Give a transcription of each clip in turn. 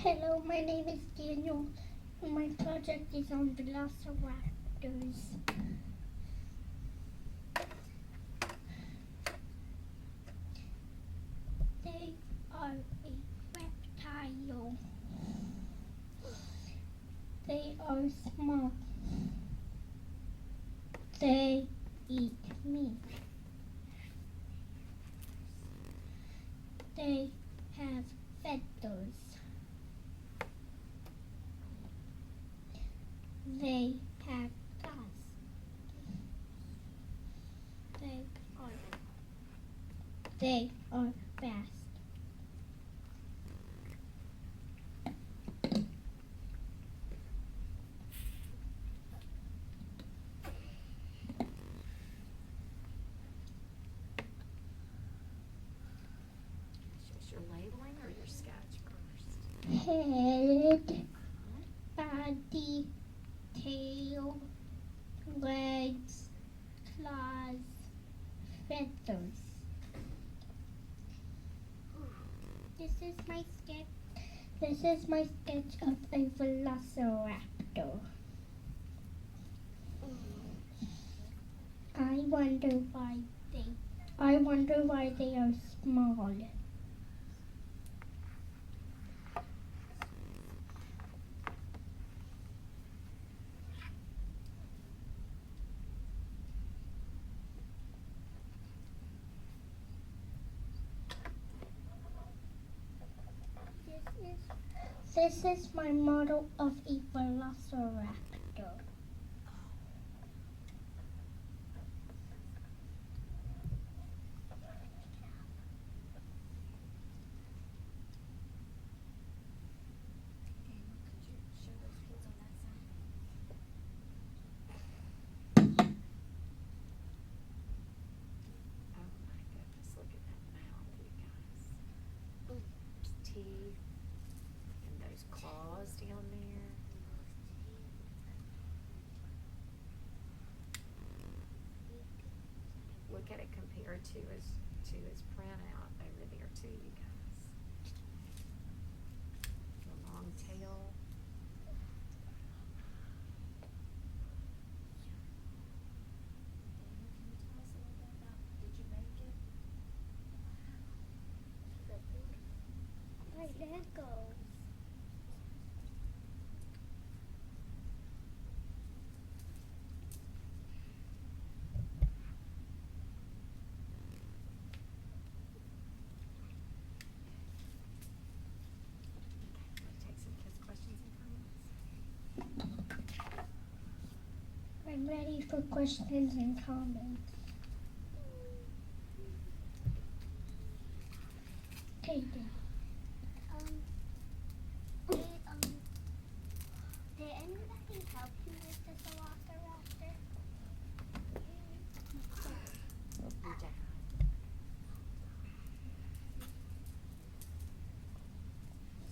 Hello, my name is Daniel. My project is on velociraptors. They are a reptile. They are small. They eat meat. They have feathers. They have tusks. They are fast. Is your labeling or your sketch first? Head, body, tail, legs, claws, feathers. This is my sketch of a velociraptor. I wonder why they are small. This is my model of a velociraptor. Daniel, could you show those kids on that side? Oh my goodness, look at that mouth, you guys. There's teeth and those claws down there. Look at it compared to his printout over there too, you guys. The long tail. Daniel, can you tell us a little bit about, did you make it? Right, there it goes. Okay, wanna take some kids' questions and comments? I'm ready for questions and comments. Okay, then. Did anybody help you with the velociraptor? Your dad.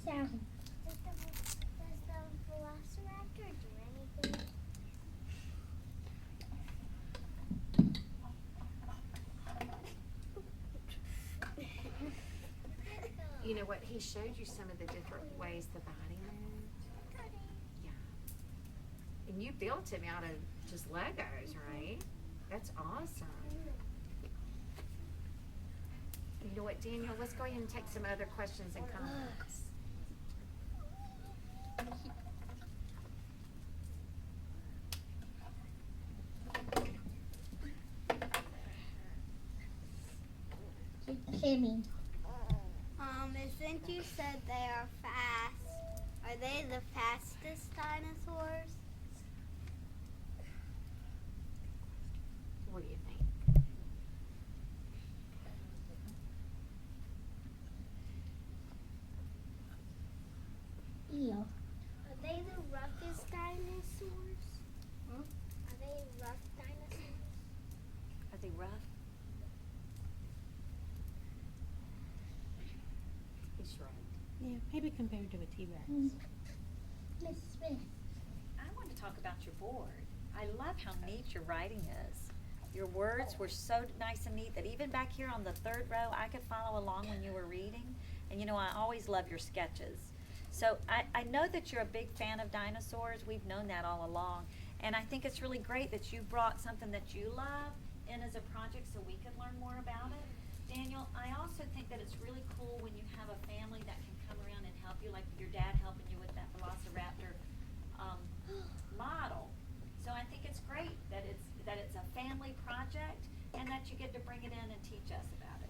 Sally. Does the velociraptor do anything? You know what, he showed you some of the different ways the body moved. Yeah. And you built him out of just Legos, right? That's awesome. You know what, Daniel, let's go ahead and take some other questions and comments. Kimmy. Since you said they are fast, are they the fastest dinosaurs? What do you think? Eel. Are they the roughest dinosaurs? Are they rough dinosaurs? Are they rough? He's right. Yeah, maybe compared to a T-Rex. Miss Smith. I want to talk about your board. I love how neat your writing is. Your words were so nice and neat that even back here on the third row, I could follow along when you were reading. And you know, I always love your sketches. So I know that you're a big fan of dinosaurs. We've known that all along. And I think it's really great that you brought something that you love in as a project so we could learn more about it. Daniel, I also think that it's really cool when you have a family that can come around and help you, like your dad helping you with that velociraptor model. So I think it's great that it's a family project and that you get to bring it in and teach us about it.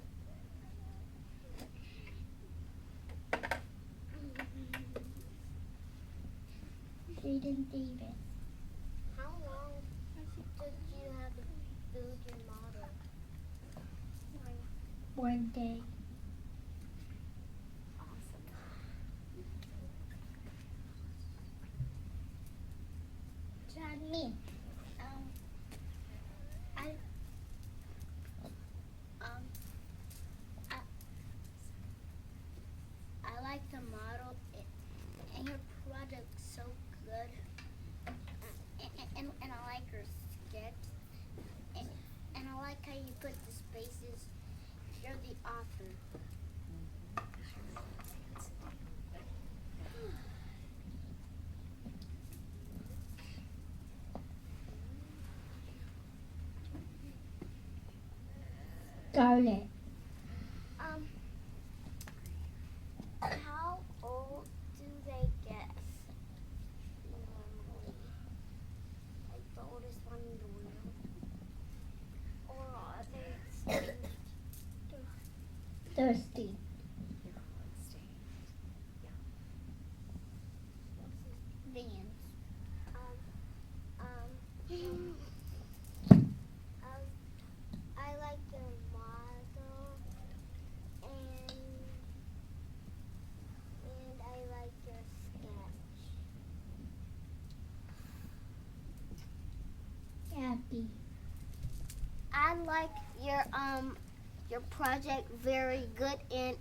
Jaden Davis. How long did you have to build your model? One day. Awesome. Johnny. I like the model and your project's so good. And I like your sketch. And I like how you put the spaces. You're the author. Scarlet. How old do they get normally? Like the oldest one in the world? Or are they extinct? Thirsty. Vans. I like your model and I like your sketch. Happy. I like your project very good and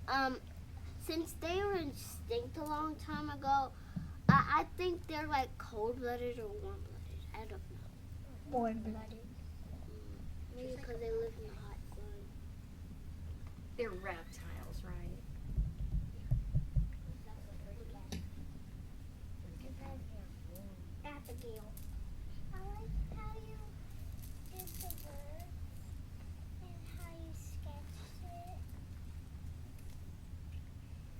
since they were extinct a long time ago, I think they're like cold-blooded or warm-blooded. I don't know. Warm-blooded. Maybe because they live in the hot sun. They're reptiles, right? Abigail. I like how you did the bird and how you sketched it.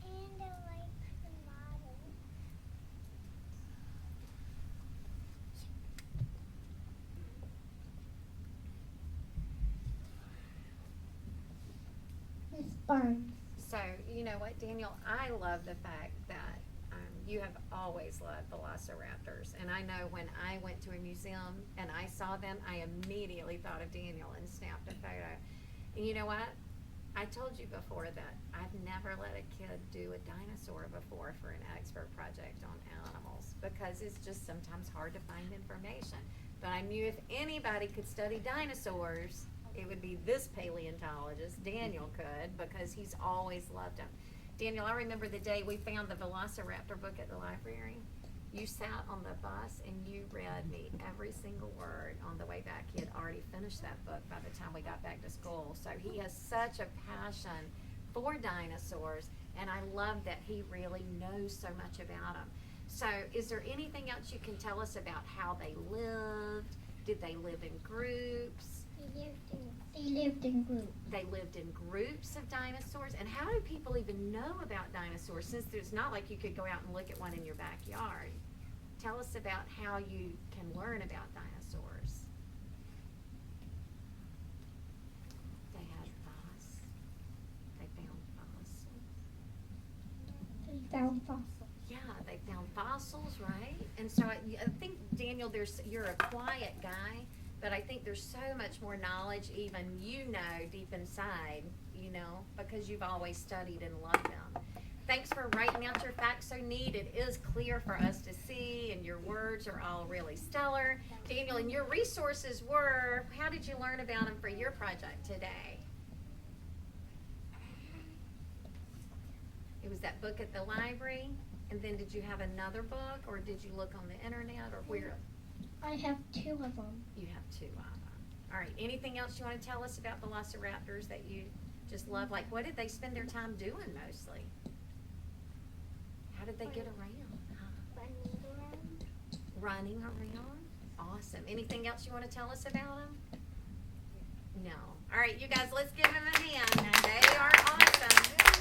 And I like the model. Miss Barnes. So, you know what, Daniel? I love the fact that you have always loved velociraptors. And I know when I went to a museum and I saw them, I immediately thought of Daniel and snapped a photo. And you know what? I told you before that I've never let a kid do a dinosaur before for an expert project on animals because it's just sometimes hard to find information. But I knew if anybody could study dinosaurs, it would be this paleontologist. Daniel could because he's always loved them. Daniel, I remember the day we found the velociraptor book at the library. You sat on the bus and you read me every single word on the way back. He had already finished that book by the time we got back to school. So he has such a passion for dinosaurs, and I love that he really knows so much about them. So is there anything else you can tell us about how they lived? Did they live in groups? They lived in groups. They lived in groups of dinosaurs. And how do people even know about dinosaurs since there's not like you could go out and look at one in your backyard? Tell us about how you can learn about dinosaurs. They had fossils. They found fossils. They found fossils. Yeah, they found fossils, right? And so I think, Daniel, you're a quiet guy, but I think there's so much more knowledge even you know deep inside, you know, because you've always studied and loved them. Thanks for writing out your facts so neat. It is clear for us to see, and your words are all really stellar. Daniel, and your resources were, how did you learn about them for your project today? It was that book at the library, and then did you have another book, or did you look on the internet, or where? I have 2 of them. You have 2 of them. All right, anything else you want to tell us about velociraptors that you just love? Like, what did they spend their time doing mostly? How did they get around? Huh? Running around? Awesome. Anything else you want to tell us about them? No. All right, you guys, let's give them a hand.